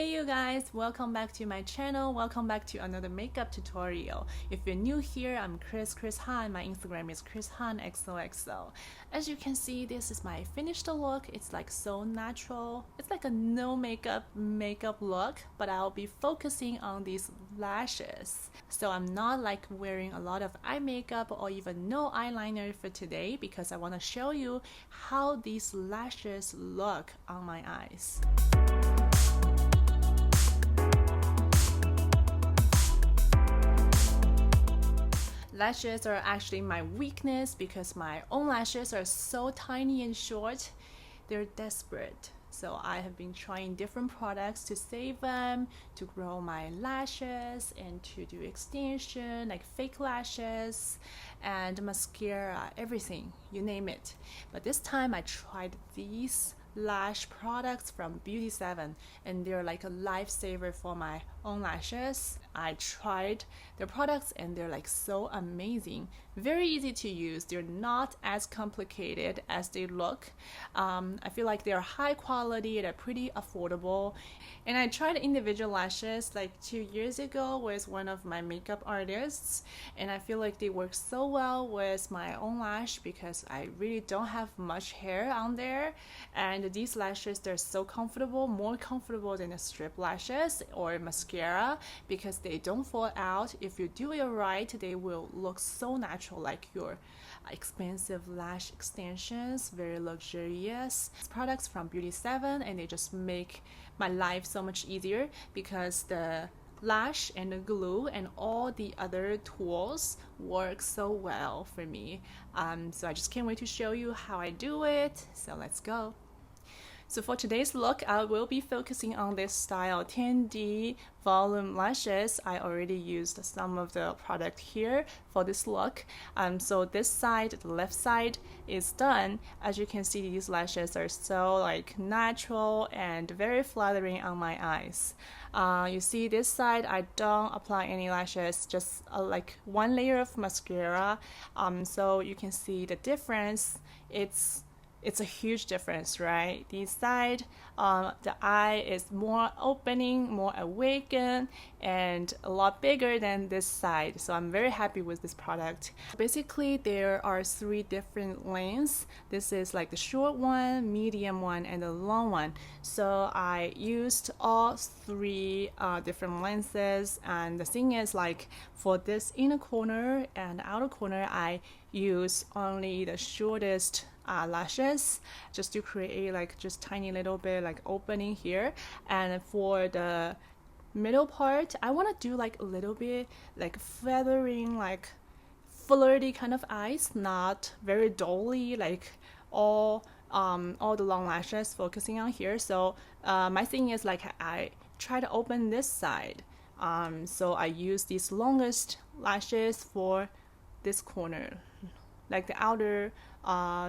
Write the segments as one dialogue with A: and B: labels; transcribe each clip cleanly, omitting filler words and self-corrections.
A: Hey you guys, welcome back to my channel. Welcome back to another makeup tutorial. If you're new here, I'm Chris Han. My Instagram is chrishanxoxo. As you can see, this is my finished look. It's like so natural. It's like a no makeup look, but I'll be focusing on these lashes. So I'm not like wearing a lot of eye makeup or even no eyeliner for today because I want to show you how these lashes look on my eyes. Lashes are actually my weakness because my own lashes are so tiny and short. They're desperate. So I have been trying different products to save them, to grow my lashes, and to do extension, like fake lashes, and mascara, everything, you name it. But this time I tried these lash products from Beauty 7, and they're like a lifesaver for my own lashes. I tried their products and they're like so amazing, very easy to use. They're not as complicated as they look. I feel like they're high quality, they're pretty affordable. And I tried individual lashes like 2 years ago with one of my makeup artists, and I feel like they work so well with my own lash because I really don't have much hair on there, and these lashes, they're so comfortable, more comfortable than the strip lashes or mascara because they don't fall out. If you do it right, they will look so natural, like your expensive lash extensions, very luxurious. It's products from Beauty 7, and they just make my life so much easier because the lash and the glue and all the other tools work so well for me. So I just can't wait to show you how I do it. So let's go. So for today's look, I will be focusing on this style 10D volume lashes. I already used some of the product here for this look. So this side, the left side, is done. As you can see, these lashes are so like natural and very flattering on my eyes. You see this side, I don't apply any lashes, just like one layer of mascara. So you can see the difference. It's a huge difference, right? This side, the eye is more opening, more awakened, and a lot bigger than this side. So I'm very happy with this product. Basically, there are 3 different lengths. This is like the short one, medium one, and the long one. So I used all 3 different lenses. And the thing is, like for this inner corner and outer corner, I use only the shortest lashes just to create like just tiny little bit like opening here. And for the middle part, I want to do like a little bit like feathering, like flirty kind of eyes, not very dolly like all the long lashes focusing on here. So my thing is like I try to open this side, so I use these longest lashes for this corner, like the outer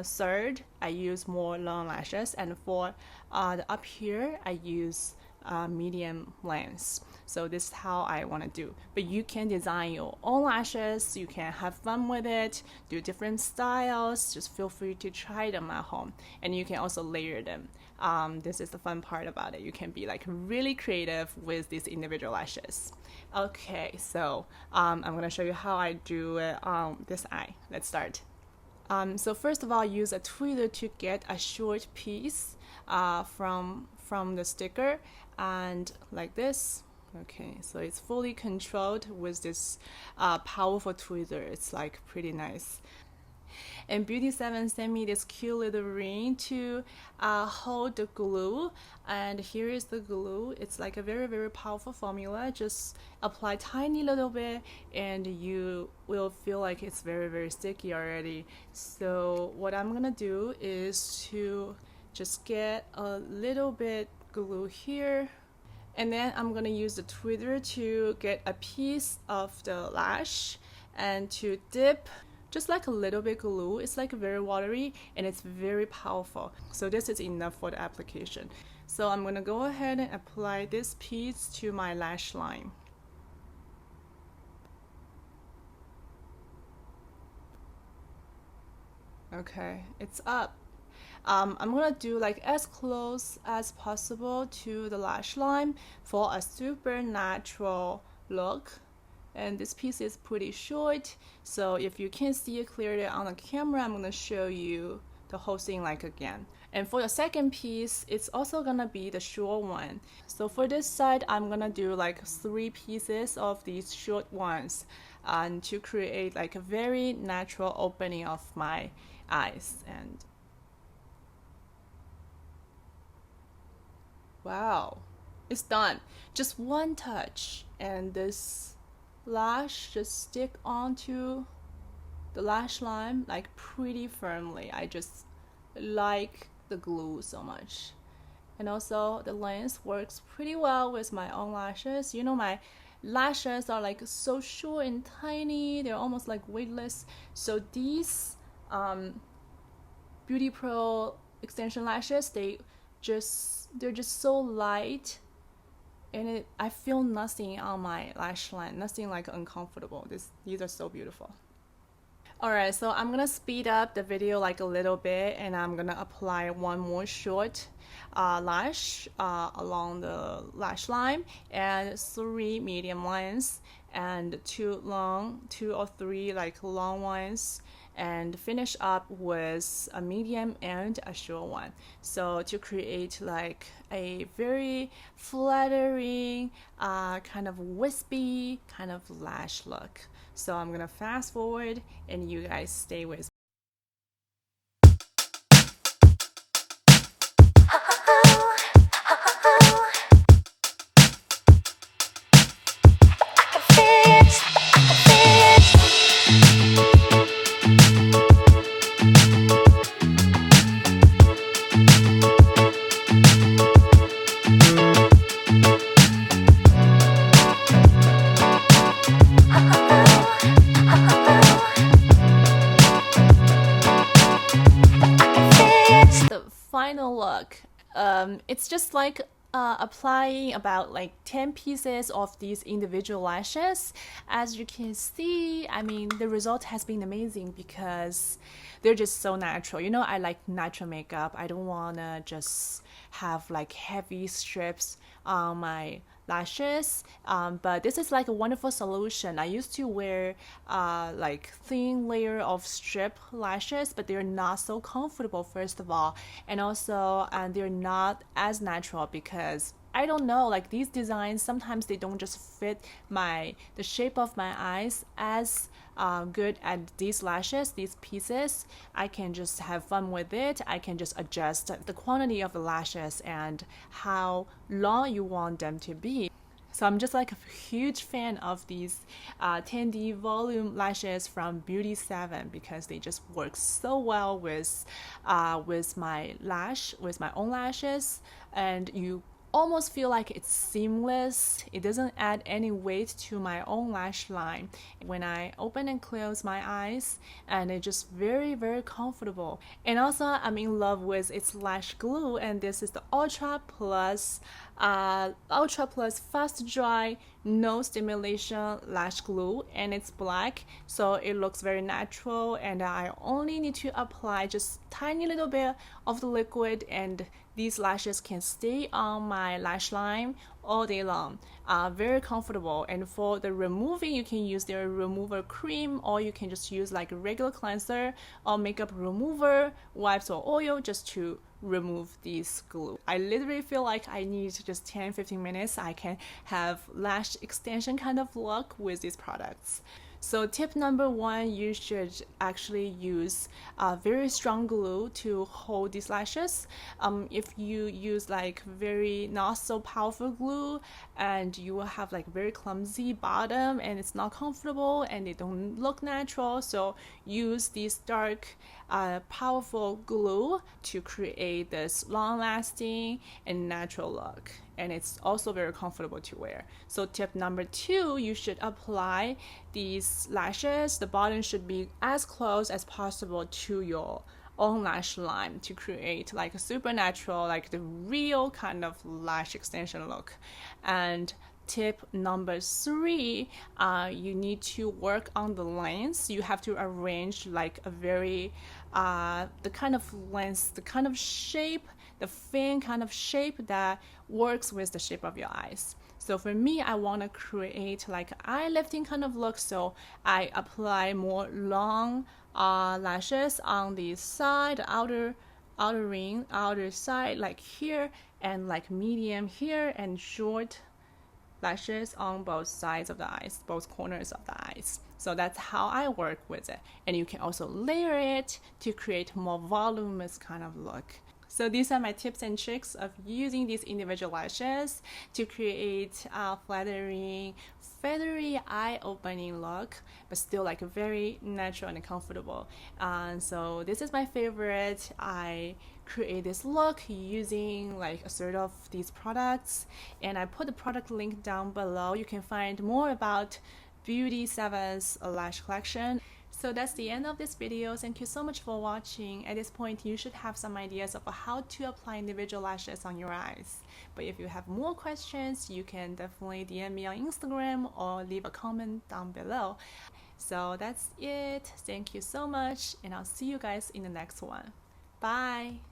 A: third, I use more long lashes, and for the up here, I use medium lengths. So this is how I want to do. But you can design your own lashes, you can have fun with it, do different styles, just feel free to try them at home. And you can also layer them. This is the fun part about it. You can be like really creative with these individual lashes. Okay, so I'm going to show you how I do it on this eye. Let's start. So first of all, use a tweezer to get a short piece from the sticker, and like this. Okay, so it's fully controlled with this powerful tweezer. It's like pretty nice. And Beauty 7 sent me this cute little ring to hold the glue, and here is the glue. It's like a very, very powerful formula. Just apply tiny little bit and you will feel like it's very, very sticky already. So what I'm gonna do is to just get a little bit glue here, and then I'm gonna use the tweezer to get a piece of the lash and to dip just like a little bit glue. It's like very watery and it's very powerful. So this is enough for the application. So I'm gonna go ahead and apply this piece to my lash line. Okay, it's up. I'm gonna do like as close as possible to the lash line for a super natural look. And this piece is pretty short, so if you can't see it clearly on the camera, I'm gonna show you the whole thing like again. And for the second piece, it's also gonna be the short one. So for this side, I'm gonna do like 3 pieces of these short ones and to create like a very natural opening of my eyes. And wow, it's done. Just one touch, and this lash just stick onto the lash line like pretty firmly. I just like the glue so much. And also the length works pretty well with my own lashes. You know, my lashes are like so short and tiny, they're almost like weightless. So these Beauty Pro extension lashes, they're just so light, and I feel nothing on my lash line, nothing like uncomfortable. These are so beautiful. Alright, so I'm gonna speed up the video like a little bit, and I'm gonna apply one more short lash along the lash line, and 3 medium lines, and 2 or 3 like long ones, and finish up with a medium and a short one. So to create like a very flattering, kind of wispy kind of lash look. So I'm gonna fast forward and you guys stay with me. Final look, it's just like applying about like 10 pieces of these individual lashes. As you can see, I mean, the result has been amazing because they're just so natural. You know, I like natural makeup. I don't want to just have like heavy strips on my lashes, but this is like a wonderful solution. I used to wear like thin layer of strip lashes, but they're not so comfortable, first of all, and also they're not as natural because I don't know, like these designs sometimes they don't just fit the shape of my eyes as good at these lashes, these pieces. I can just have fun with it. I can just adjust the quantity of the lashes and how long you want them to be. So I'm just like a huge fan of these 10D volume lashes from Beauty 7 because they just work so well with my own lashes, and you almost feel like it's seamless. It doesn't add any weight to my own lash line when I open and close my eyes, and it's just very, very comfortable. And also I'm in love with its lash glue, and this is the Ultra Plus fast dry, no stimulation lash glue, and it's black, so it looks very natural, and I only need to apply just tiny little bit of the liquid, and these lashes can stay on my lash line all day long. Very comfortable. And for the removing, you can use their remover cream, or you can just use like a regular cleanser or makeup remover wipes or oil just to remove these glue. I literally feel like I need just 10-15 minutes. I can have lash extension kind of look with these products. So tip number 1, you should actually use very strong glue to hold these lashes. If you use like very not so powerful glue, and you will have like very clumsy bottom, and it's not comfortable and they don't look natural. So use these dark powerful glue to create this long-lasting and natural look, and it's also very comfortable to wear. So tip number 2, you should apply these lashes. The bottom should be as close as possible to your own lash line to create like a super natural, like the real kind of lash extension look. And tip number 3, you need to work on the length. You have to arrange like a very the kind of length, the kind of shape, the fan kind of shape that works with the shape of your eyes. So for me, I want to create like eye lifting kind of look, so I apply more long lashes on the side, outer ring, outer side, like here, and like medium here, and short lashes on both sides of the eyes, both corners of the eyes. So that's how I work with it. And you can also layer it to create more voluminous kind of look. So these are my tips and tricks of using these individual lashes to create a flattering, feathery, eye-opening look, but still like very natural and comfortable. And so this is my favorite. I create this look using like a sort of these products, and I put the product link down below. You can find more about Beauty 7's lash collection. So that's the end of this video. Thank you so much for watching. At this point, you should have some ideas of how to apply individual lashes on your eyes. But if you have more questions, you can definitely DM me on Instagram or leave a comment down below. So that's it. Thank you so much, and I'll see you guys in the next one. Bye!